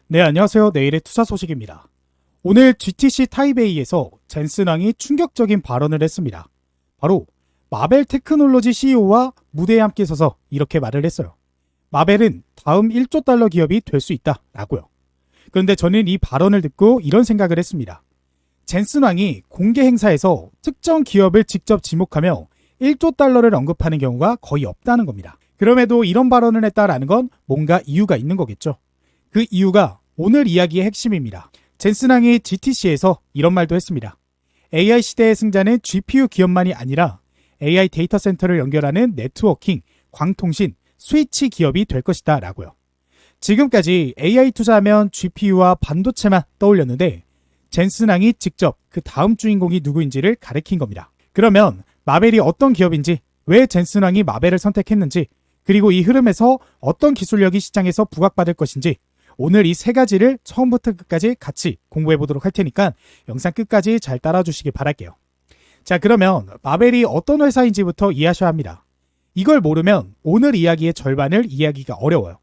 네, 안녕하세요. 내일의 투자 소식입니다. 오늘 GTC 타이베이에서 젠슨 왕이 충격적인 발언을 했습니다. 바로 마벨 테크놀로지 CEO와 무대에 함께 서서 이렇게 말을 했어요. 마벨은 다음 1조 달러 기업이 될 수 있다 라고요. 그런데 저는 이 발언을 듣고 이런 생각을 했습니다. 젠슨 왕이 공개 행사에서 특정 기업을 직접 지목하며 1조 달러를 언급하는 경우가 거의 없다는 겁니다. 그럼에도 이런 발언을 했다라는 건 뭔가 이유가 있는 거겠죠. 그 이유가 오늘 이야기의 핵심입니다. 젠슨 왕이 GTC에서 이런 말도 했습니다. AI 시대의 승자는 GPU 기업만이 아니라 AI 데이터 센터를 연결하는 네트워킹, 광통신, 스위치 기업이 될 것이다 라고요. 지금까지 AI 투자하면 GPU와 반도체만 떠올렸는데 젠슨 왕이 직접 그 다음 주인공이 누구인지를 가리킨 겁니다. 그러면 마벨이 어떤 기업인지, 왜 젠슨 왕이 마벨을 선택했는지, 그리고 이 흐름에서 어떤 기술력이 시장에서 부각받을 것인지 오늘 이 세 가지를 처음부터 끝까지 같이 공부해 보도록 할 테니까 영상 끝까지 잘 따라 주시기 바랄게요. 자, 그러면 마벨이 어떤 회사인지부터 이해하셔야 합니다. 이걸 모르면 오늘 이야기의 절반을 이해하기가 어려워요.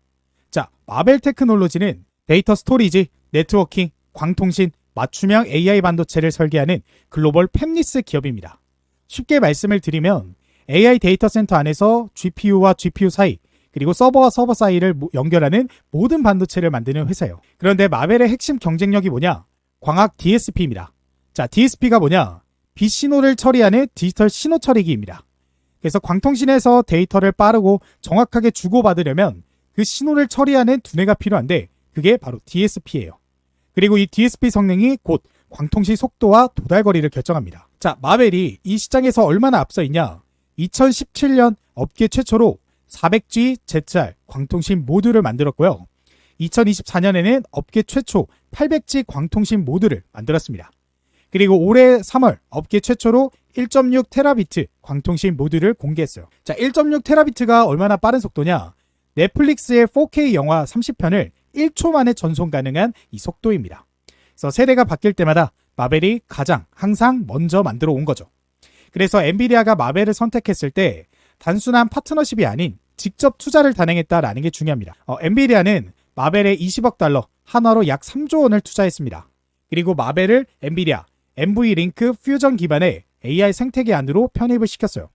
자, 마벨 테크놀로지는 데이터 스토리지, 네트워킹, 광통신, 맞춤형 AI 반도체를 설계하는 글로벌 팹리스 기업입니다. 쉽게 말씀을 드리면 AI 데이터 센터 안에서 GPU와 GPU 사이, 그리고 서버와 서버 사이를 연결하는 모든 반도체를 만드는 회사예요. 그런데 마벨의 핵심 경쟁력이 뭐냐? 광학 DSP입니다. 자, DSP가 뭐냐? 비신호를 처리하는 디지털 신호 처리기입니다. 그래서 광통신에서 데이터를 빠르고 정확하게 주고받으려면 그 신호를 처리하는 두뇌가 필요한데 그게 바로 DSP예요. 그리고 이 DSP 성능이 곧 광통신 속도와 도달거리를 결정합니다. 자, 마벨이 이 시장에서 얼마나 앞서 있냐? 2017년 업계 최초로 400G ZR 광통신 모듈을 만들었고요. 2024년에는 업계 최초 800G 광통신 모듈을 만들었습니다. 그리고 올해 3월 업계 최초로 1.6 테라비트 광통신 모듈을 공개했어요. 자, 1.6 테라비트가 얼마나 빠른 속도냐? 넷플릭스의 4K 영화 30편을 1초 만에 전송 가능한 이 속도입니다. 그래서 세대가 바뀔 때마다 마벨이 가장 항상 먼저 만들어 온 거죠. 그래서 엔비디아가 마벨을 선택했을 때 단순한 파트너십이 아닌 직접 투자를 단행했다라는 게 중요합니다. 엔비디아는 마벨에 20억 달러, 한화로 약 3조 원을 투자했습니다. 그리고 마벨을 엔비디아 NV링크 퓨전 기반의 AI 생태계 안으로 편입을 시켰어요.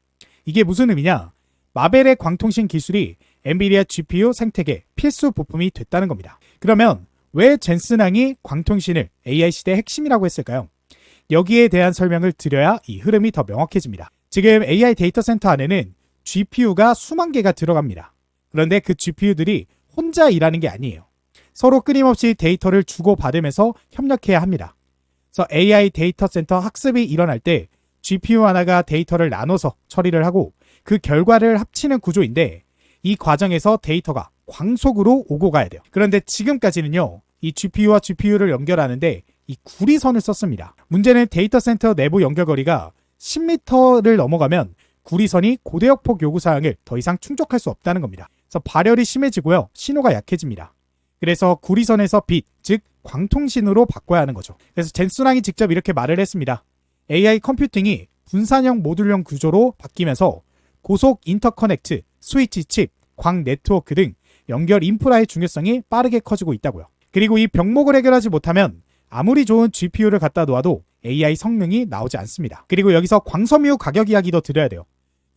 이게 무슨 의미냐? 마벨의 광통신 기술이 엔비디아 GPU 생태계 필수 부품이 됐다는 겁니다. 그러면 왜 젠슨 왕이 광통신을 AI 시대의 핵심이라고 했을까요? 여기에 대한 설명을 드려야 이 흐름이 더 명확해집니다. 지금 AI 데이터 센터 안에는 GPU가 수만 개가 들어갑니다. 그런데 그 GPU들이 혼자 일하는 게 아니에요. 서로 끊임없이 데이터를 주고받으면서 협력해야 합니다. 그래서 AI 데이터 센터 학습이 일어날 때 GPU 하나가 데이터를 나눠서 처리를 하고 그 결과를 합치는 구조인데 이 과정에서 데이터가 광속으로 오고 가야 돼요. 그런데 지금까지는요, 이 GPU와 GPU를 연결하는데 이 구리선을 썼습니다. 문제는 데이터 센터 내부 연결거리가 10m를 넘어가면 구리선이 고대역폭 요구사항을 더 이상 충족할 수 없다는 겁니다. 그래서 발열이 심해지고요, 신호가 약해집니다. 그래서 구리선에서 빛, 즉 광통신으로 바꿔야 하는 거죠. 그래서 젠슨 왕이 직접 이렇게 말을 했습니다. AI 컴퓨팅이 분산형 모듈형 구조로 바뀌면서 고속 인터커넥트, 스위치 칩, 광 네트워크 등 연결 인프라의 중요성이 빠르게 커지고 있다고요. 그리고 이 병목을 해결하지 못하면 아무리 좋은 GPU를 갖다 놓아도 AI 성능이 나오지 않습니다. 그리고 여기서 광섬유 가격 이야기도 드려야 돼요.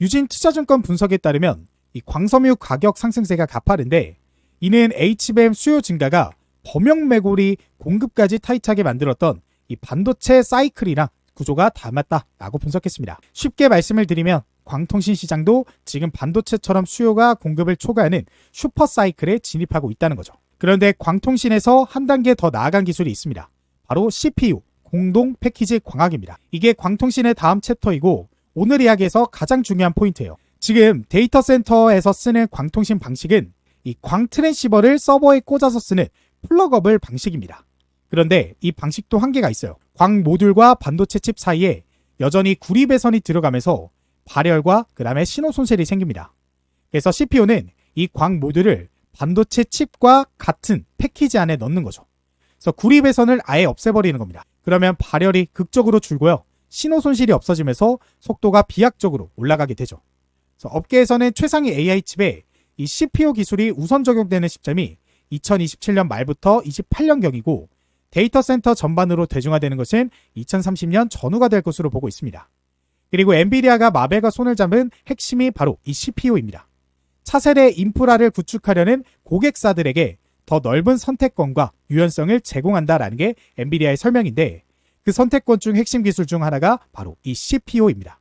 유진 투자증권 분석에 따르면 이 광섬유 가격 상승세가 가파른데 이는 HBM 수요 증가가 범용 메모리 공급까지 타이트하게 만들었던 이 반도체 사이클이랑 구조가 닮았다라고 분석했습니다. 쉽게 말씀을 드리면 광통신 시장도 지금 반도체처럼 수요가 공급을 초과하는 슈퍼 사이클에 진입하고 있다는 거죠. 그런데 광통신에서 한 단계 더 나아간 기술이 있습니다. 바로 CPU, 공동 패키지 광학입니다. 이게 광통신의 다음 챕터이고 오늘 이야기에서 가장 중요한 포인트예요. 지금 데이터 센터에서 쓰는 광통신 방식은 이 광 트랜시버를 서버에 꽂아서 쓰는 플러거블 방식입니다. 그런데 이 방식도 한계가 있어요. 광 모듈과 반도체 칩 사이에 여전히 구리 배선이 들어가면서 발열과 그 다음에 신호 손실이 생깁니다. 그래서 CPU는 이 광 모듈을 반도체 칩과 같은 패키지 안에 넣는 거죠. 그래서 구리 배선을 아예 없애버리는 겁니다. 그러면 발열이 극적으로 줄고요, 신호 손실이 없어지면서 속도가 비약적으로 올라가게 되죠. 그래서 업계에서는 최상위 AI 칩에 이 CPU 기술이 우선 적용되는 시점이 2027년 말부터 28년경이고 데이터 센터 전반으로 대중화되는 것은 2030년 전후가 될 것으로 보고 있습니다. 그리고 엔비디아가 마벨과 손을 잡은 핵심이 바로 이 CPU입니다. 차세대 인프라를 구축하려는 고객사들에게 더 넓은 선택권과 유연성을 제공한다라는 게 엔비디아의 설명인데 그 선택권 중 핵심 기술 중 하나가 바로 이 CPU입니다.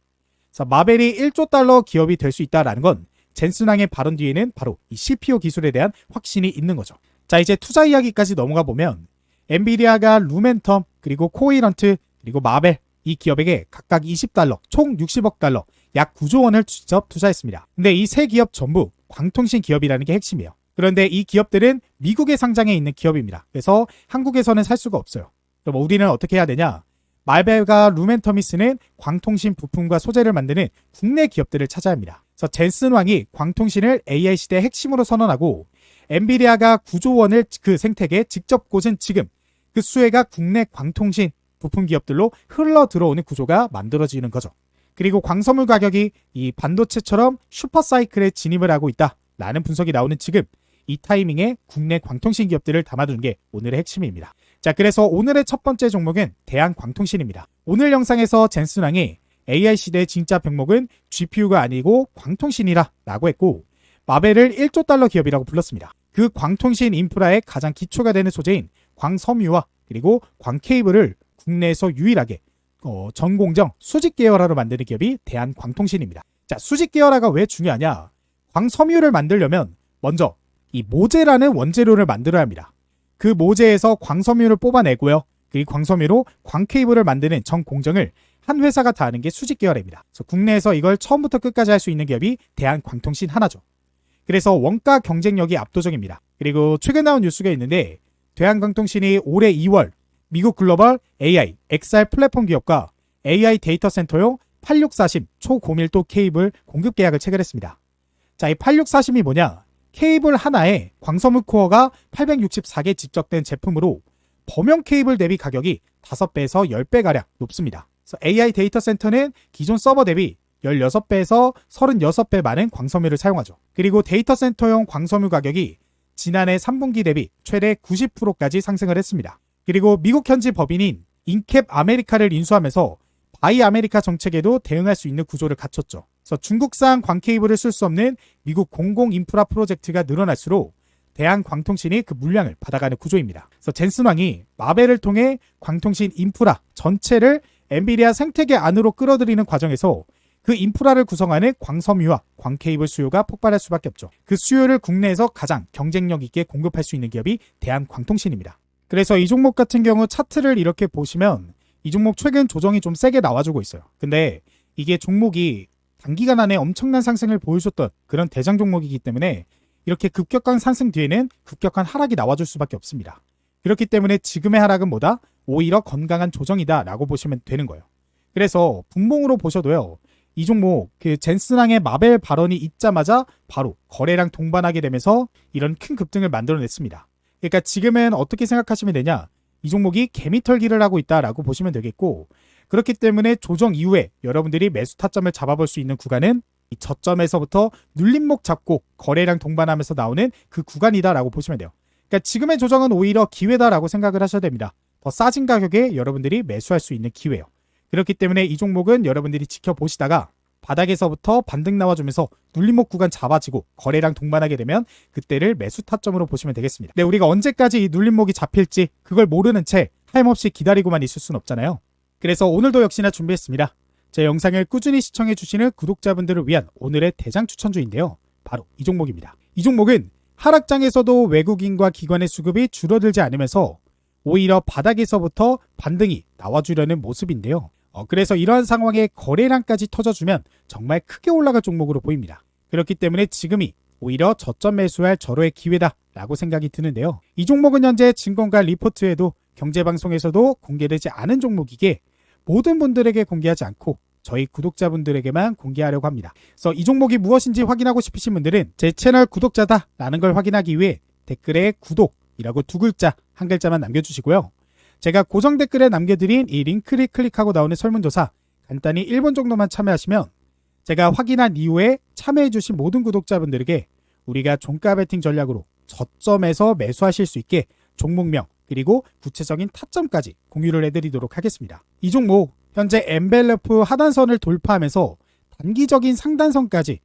그래서 마벨이 1조 달러 기업이 될 수 있다라는 건 젠슨왕의 발언 뒤에는 바로 이 CPU 기술에 대한 확신이 있는 거죠. 자, 이제 투자 이야기까지 넘어가 보면 엔비디아가 루멘텀 그리고 코이런트 그리고 마벨 이 기업에게 각각 20달러 총 60억 달러 약 9조 원을 직접 투자했습니다. 근데 이 세 기업 전부 광통신 기업이라는 게 핵심이에요. 그런데 이 기업들은 미국에 상장해 있는 기업입니다. 그래서 한국에서는 살 수가 없어요. 그럼 우리는 어떻게 해야 되냐? 마벨과 루멘텀이 쓰는 광통신 부품과 소재를 만드는 국내 기업들을 찾아야 합니다. 그래서 젠슨 왕이 광통신을 AI 시대의 핵심으로 선언하고 엔비디아가 9조 원을 그 생태계에 직접 꽂은 지금 그 수혜가 국내 광통신 부품 기업들로 흘러 들어오는 구조가 만들어지는 거죠. 그리고 광섬유 가격이 이 반도체처럼 슈퍼사이클에 진입을 하고 있다라는 분석이 나오는 지금 이 타이밍에 국내 광통신 기업들을 담아두는 게 오늘의 핵심입니다. 자, 그래서 오늘의 첫 번째 종목은 대한광통신입니다. 오늘 영상에서 젠슨 왕이 AI 시대의 진짜 병목은 GPU가 아니고 광통신이라 라고 했고 마벨을 1조 달러 기업이라고 불렀습니다. 그 광통신 인프라의 가장 기초가 되는 소재인 광섬유와 그리고 광케이블을 국내에서 유일하게 전공정 수직 계열화로 만드는 기업이 대한광통신입니다. 자, 수직 계열화가 왜 중요하냐? 광섬유를 만들려면 먼저 이 모재라는 원재료를 만들어야 합니다. 그 모재에서 광섬유를 뽑아내고요. 그 광섬유로 광케이블을 만드는 전 공정을 한 회사가 다 하는 게 수직 계열입니다. 그래서 국내에서 이걸 처음부터 끝까지 할 수 있는 기업이 대한광통신 하나죠. 그래서 원가 경쟁력이 압도적입니다. 그리고 최근 나온 뉴스가 있는데 대한광통신이 올해 2월 미국 글로벌 AI, XR 플랫폼 기업과 AI 데이터 센터용 8640 초고밀도 케이블 공급 계약을 체결했습니다. 자, 이 8640이 뭐냐? 케이블 하나에 광섬유 코어가 864개 집적된 제품으로 범용 케이블 대비 가격이 5배에서 10배가량 높습니다. 그래서 AI 데이터 센터는 기존 서버 대비 16배에서 36배 많은 광섬유를 사용하죠. 그리고 데이터 센터용 광섬유 가격이 지난해 3분기 대비 최대 90%까지 상승을 했습니다. 그리고 미국 현지 법인인 인캡 아메리카를 인수하면서 바이 아메리카 정책에도 대응할 수 있는 구조를 갖췄죠. 그래서 중국산 광케이블을 쓸 수 없는 미국 공공 인프라 프로젝트가 늘어날수록 대한광통신이 그 물량을 받아가는 구조입니다. 그래서 젠슨 왕이 마벨을 통해 광통신 인프라 전체를 엔비디아 생태계 안으로 끌어들이는 과정에서 그 인프라를 구성하는 광섬유와 광케이블 수요가 폭발할 수밖에 없죠. 그 수요를 국내에서 가장 경쟁력 있게 공급할 수 있는 기업이 대한광통신입니다. 그래서 이 종목 같은 경우 차트를 이렇게 보시면 이 종목 최근 조정이 좀 세게 나와주고 있어요. 근데 이게 종목이 단기간 안에 엄청난 상승을 보여줬던 그런 대장 종목이기 때문에 이렇게 급격한 상승 뒤에는 급격한 하락이 나와줄 수밖에 없습니다. 그렇기 때문에 지금의 하락은 뭐다? 오히려 건강한 조정이다라고 보시면 되는 거예요. 그래서 분봉으로 보셔도요. 이 종목 그 젠슨왕의 마벨 발언이 있자마자 바로 거래량 동반하게 되면서 이런 큰 급등을 만들어냈습니다. 그러니까 지금은 어떻게 생각하시면 되냐? 이 종목이 개미털기를 하고 있다라고 보시면 되겠고 그렇기 때문에 조정 이후에 여러분들이 매수 타점을 잡아볼 수 있는 구간은 이 저점에서부터 눌림목 잡고 거래량 동반하면서 나오는 그 구간이다라고 보시면 돼요. 그러니까 지금의 조정은 오히려 기회다라고 생각을 하셔야 됩니다. 더 싸진 가격에 여러분들이 매수할 수 있는 기회예요. 그렇기 때문에 이 종목은 여러분들이 지켜보시다가 바닥에서부터 반등 나와주면서 눌림목 구간 잡아지고 거래량 동반하게 되면 그때를 매수 타점으로 보시면 되겠습니다. 근데 우리가 언제까지 이 눌림목이 잡힐지 그걸 모르는 채 하염없이 기다리고만 있을 수는 없잖아요. 그래서 오늘도 역시나 준비했습니다. 제 영상을 꾸준히 시청해주시는 구독자분들을 위한 오늘의 대장 추천주인데요. 바로 이 종목입니다. 이 종목은 하락장에서도 외국인과 기관의 수급이 줄어들지 않으면서 오히려 바닥에서부터 반등이 나와주려는 모습인데요. 그래서 이러한 상황에 거래량까지 터져주면 정말 크게 올라갈 종목으로 보입니다. 그렇기 때문에 지금이 오히려 저점 매수할 절호의 기회다라고 생각이 드는데요. 이 종목은 현재 증권가 리포트에도 경제방송에서도 공개되지 않은 종목이기에 모든 분들에게 공개하지 않고 저희 구독자분들에게만 공개하려고 합니다. 그래서 이 종목이 무엇인지 확인하고 싶으신 분들은 제 채널 구독자다라는 걸 확인하기 위해 댓글에 구독이라고 2글자, 1글자만 남겨주시고요. 제가 고정 댓글에 남겨드린 이 링크를 클릭하고 나오는 설문조사 간단히 1분 정도만 참여하시면 제가 확인한 이후에 참여해주신 모든 구독자분들에게 우리가 종가 베팅 전략으로 저점에서 매수하실 수 있게 종목명 그리고 구체적인 타점까지 공유를 해드리도록 하겠습니다. 이 종목 현재 엔벨러프 하단선을 돌파하면서 단기적인 상단선까지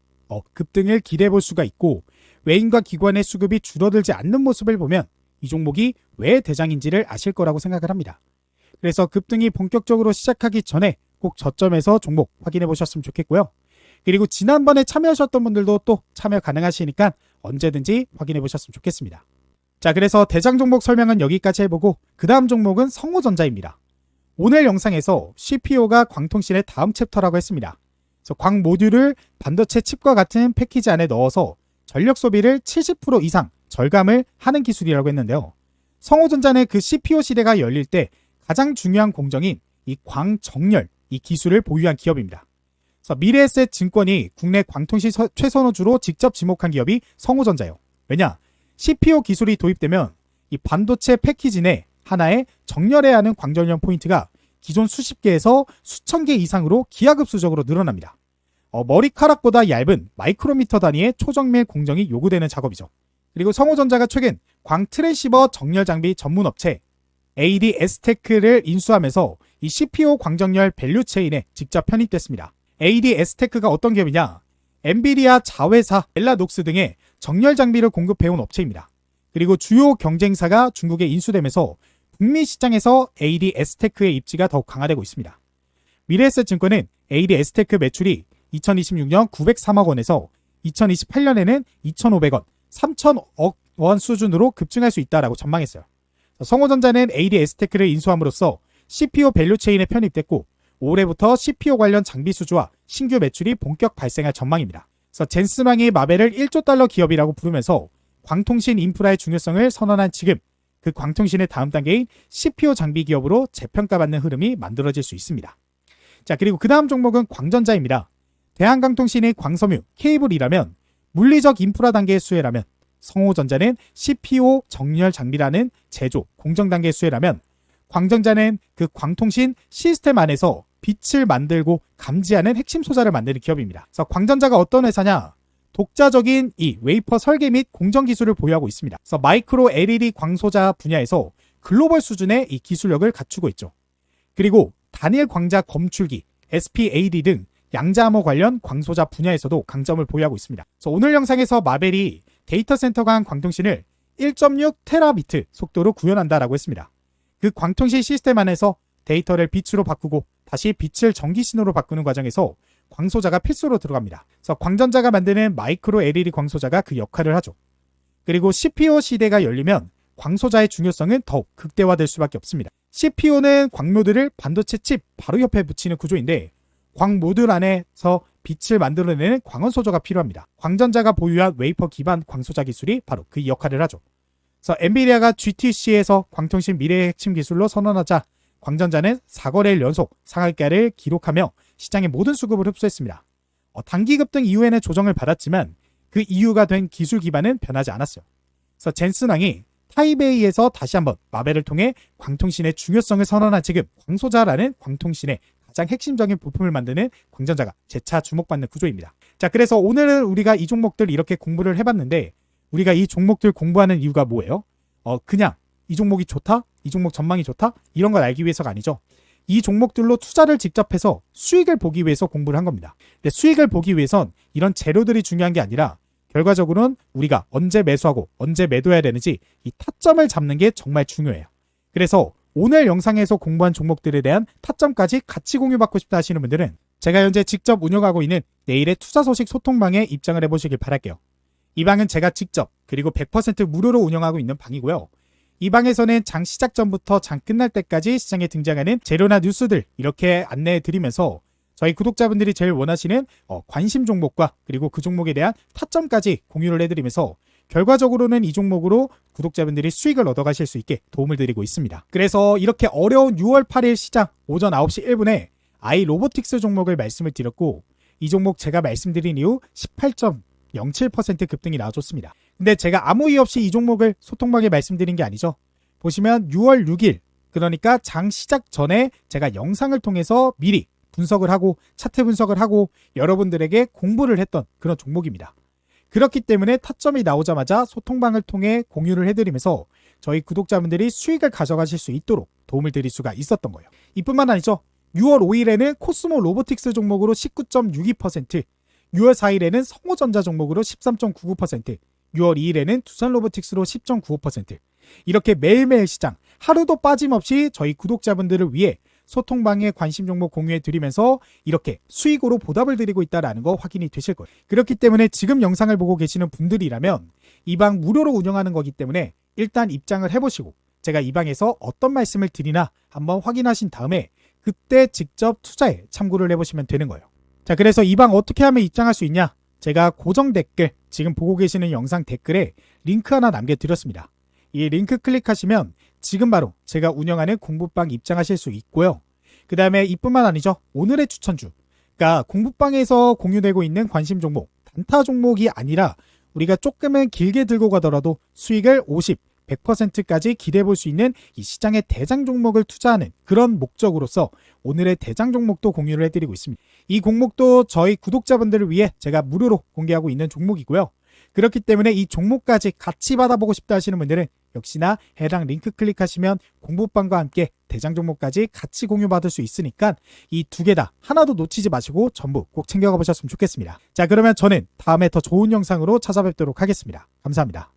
급등을 기대해 볼 수가 있고, 외인과 기관의 수급이 줄어들지 않는 모습을 보면 이 종목이 왜 대장인지를 아실 거라고 생각을 합니다. 그래서 급등이 본격적으로 시작하기 전에 꼭 저점에서 종목 확인해 보셨으면 좋겠고요. 그리고 지난번에 참여하셨던 분들도 또 참여 가능하시니까 언제든지 확인해 보셨으면 좋겠습니다. 자, 그래서 대장 종목 설명은 여기까지 해보고 그 다음 종목은 성호전자입니다. 오늘 영상에서 CPO가 광통신의 다음 챕터라고 했습니다. 그래서 광 모듈을 반도체 칩과 같은 패키지 안에 넣어서 전력 소비를 70% 이상 절감을 하는 기술이라고 했는데요. 성호전자는 그 CPO 시대가 열릴 때 가장 중요한 공정인 이 광정렬, 이 기술을 보유한 기업입니다. 그래서 미래에셋 증권이 국내 광통신 최선호주로 직접 지목한 기업이 성호전자예요. 왜냐? CPO 기술이 도입되면 이 반도체 패키지 내 하나에 정렬해야 하는 광전염 포인트가 기존 수십 개에서 수천 개 이상으로 기하급수적으로 늘어납니다. 머리카락보다 얇은 마이크로미터 단위의 초정밀 공정이 요구되는 작업이죠. 그리고 성호전자가 최근 광 트랜시버 정렬 장비 전문 업체 ADS테크를 인수하면서 이 CPO 광정렬 밸류체인에 직접 편입됐습니다. ADS테크가 어떤 기업이냐? 엔비디아 자회사 멜라녹스 등의 정렬 장비를 공급해온 업체입니다. 그리고 주요 경쟁사가 중국에 인수되면서 북미 시장에서 ADS테크의 입지가 더욱 강화되고 있습니다. 미래에셋 증권은 ADS테크 매출이 2026년 903억 원에서 2028년에는 2,500원, 3,000억 원 수준으로 급증할 수 있다라고 전망했어요. 성호전자는 ADS테크를 인수함으로써 CPO 밸류체인에 편입됐고, 올해부터 CPO 관련 장비 수주와 신규 매출이 본격 발생할 전망입니다. 그래서 젠슨왕이 마벨을 1조 달러 기업이라고 부르면서 광통신 인프라의 중요성을 선언한 지금, 그 광통신의 다음 단계인 CPO 장비 기업으로 재평가받는 흐름이 만들어질 수 있습니다. 자, 그리고 그 다음 종목은 광전자입니다. 대한강통신이 광섬유, 케이블이라면, 물리적 인프라 단계의 수혜라면, 성호전자는 CPO 정렬 장비라는 제조, 공정 단계의 수혜라면, 광전자는 그 광통신 시스템 안에서 빛을 만들고 감지하는 핵심 소자를 만드는 기업입니다. 그래서 광전자가 어떤 회사냐? 독자적인 이 웨이퍼 설계 및 공정 기술을 보유하고 있습니다. 그래서 마이크로 LED 광소자 분야에서 글로벌 수준의 이 기술력을 갖추고 있죠. 그리고 단일 광자 검출기, SPAD 등 양자암호 관련 광소자 분야에서도 강점을 보유하고 있습니다. 그래서 오늘 영상에서 마벨이 데이터 센터 간 광통신을 1.6 테라비트 속도로 구현한다라고 했습니다. 그 광통신 시스템 안에서 데이터를 빛으로 바꾸고 다시 빛을 전기 신호로 바꾸는 과정에서 광소자가 필수로 들어갑니다. 그래서 광전자가 만드는 마이크로 LED 광소자가 그 역할을 하죠. 그리고 CPO 시대가 열리면 광소자의 중요성은 더욱 극대화될 수밖에 없습니다. CPO는 광모듈을 반도체 칩 바로 옆에 붙이는 구조인데, 광모듈 안에서 빛을 만들어내는 광원소저가 필요합니다. 광전자가 보유한 웨이퍼 기반 광소자 기술이 바로 그 역할을 하죠. 그래서 엔비디아가 GTC에서 광통신 미래의 핵심 기술로 선언하자 광전자는 4거래일 연속 상한가를 기록하며 시장의 모든 수급을 흡수했습니다. 단기 급등 이후에는 조정을 받았지만 그 이유가 된 기술 기반은 변하지 않았어요. 그래서 젠슨왕이 타이베이에서 다시 한번 마벨을 통해 광통신의 중요성을 선언한 지금, 광소자라는 광통신의 가장 핵심적인 부품을 만드는 광전자가 재차 주목받는 구조입니다. 자, 그래서 오늘은 우리가 이 종목들 이렇게 공부를 해봤는데, 우리가 이 종목들 공부하는 이유가 뭐예요? 그냥 이 종목이 좋다? 이 종목 전망이 좋다? 이런 걸 알기 위해서가 아니죠. 이 종목들로 투자를 직접 해서 수익을 보기 위해서 공부를 한 겁니다. 근데 수익을 보기 위해선 이런 재료들이 중요한 게 아니라 결과적으로는 우리가 언제 매수하고 언제 매도해야 되는지 이 타점을 잡는 게 정말 중요해요. 그래서 오늘 영상에서 공부한 종목들에 대한 타점까지 같이 공유받고 싶다 하시는 분들은 제가 현재 직접 운영하고 있는 내일의 투자 소식 소통방에 입장을 해보시길 바랄게요. 이 방은 제가 직접 그리고 100% 무료로 운영하고 있는 방이고요. 이 방에서는 장 시작 전부터 장 끝날 때까지 시장에 등장하는 재료나 뉴스들 이렇게 안내해 드리면서 저희 구독자분들이 제일 원하시는 관심 종목과 그리고 그 종목에 대한 타점까지 공유를 해드리면서 결과적으로는 이 종목으로 구독자분들이 수익을 얻어가실 수 있게 도움을 드리고 있습니다. 그래서 이렇게 어려운 6월 8일 시장 오전 9시 1분에 아이로보틱스 종목을 말씀을 드렸고, 이 종목 제가 말씀드린 이후 18.07% 급등이 나와줬습니다. 근데 제가 아무 이유 없이 이 종목을 소통방에 말씀드린 게 아니죠. 보시면 6월 6일, 그러니까 장 시작 전에 제가 영상을 통해서 미리 분석을 하고 차트 분석을 하고 여러분들에게 공부를 했던 그런 종목입니다. 그렇기 때문에 타점이 나오자마자 소통방을 통해 공유를 해드리면서 저희 구독자분들이 수익을 가져가실 수 있도록 도움을 드릴 수가 있었던 거예요. 이뿐만 아니죠. 6월 5일에는 코스모 로보틱스 종목으로 19.62%, 6월 4일에는 성호전자 종목으로 13.99%, 6월 2일에는 두산 로보틱스로 10.95%, 이렇게 매일매일 시장 하루도 빠짐없이 저희 구독자분들을 위해 소통방에 관심 종목 공유해 드리면서 이렇게 수익으로 보답을 드리고 있다는 거 확인이 되실 거예요. 그렇기 때문에 지금 영상을 보고 계시는 분들이라면 이 방 무료로 운영하는 거기 때문에 일단 입장을 해보시고 제가 이 방에서 어떤 말씀을 드리나 한번 확인하신 다음에 그때 직접 투자에 참고를 해보시면 되는 거예요. 자, 그래서 이 방 어떻게 하면 입장할 수 있냐? 제가 고정 댓글, 지금 보고 계시는 영상 댓글에 링크 하나 남겨드렸습니다. 이 링크 클릭하시면 지금 바로 제가 운영하는 공부방 입장하실 수 있고요. 그 다음에 이뿐만 아니죠. 오늘의 추천주, 그러니까 공부방에서 공유되고 있는 관심 종목, 단타 종목이 아니라 우리가 조금은 길게 들고 가더라도 수익을 50, 100%까지 기대해 볼 수 있는 이 시장의 대장 종목을 투자하는 그런 목적으로서 오늘의 대장 종목도 공유를 해드리고 있습니다. 이 종목도 저희 구독자분들을 위해 제가 무료로 공개하고 있는 종목이고요. 그렇기 때문에 이 종목까지 같이 받아보고 싶다 하시는 분들은 역시나 해당 링크 클릭하시면 공부방과 함께 대장 종목까지 같이 공유받을 수 있으니까 이 두 개 다 하나도 놓치지 마시고 전부 꼭 챙겨가 보셨으면 좋겠습니다. 자, 그러면 저는 다음에 더 좋은 영상으로 찾아뵙도록 하겠습니다. 감사합니다.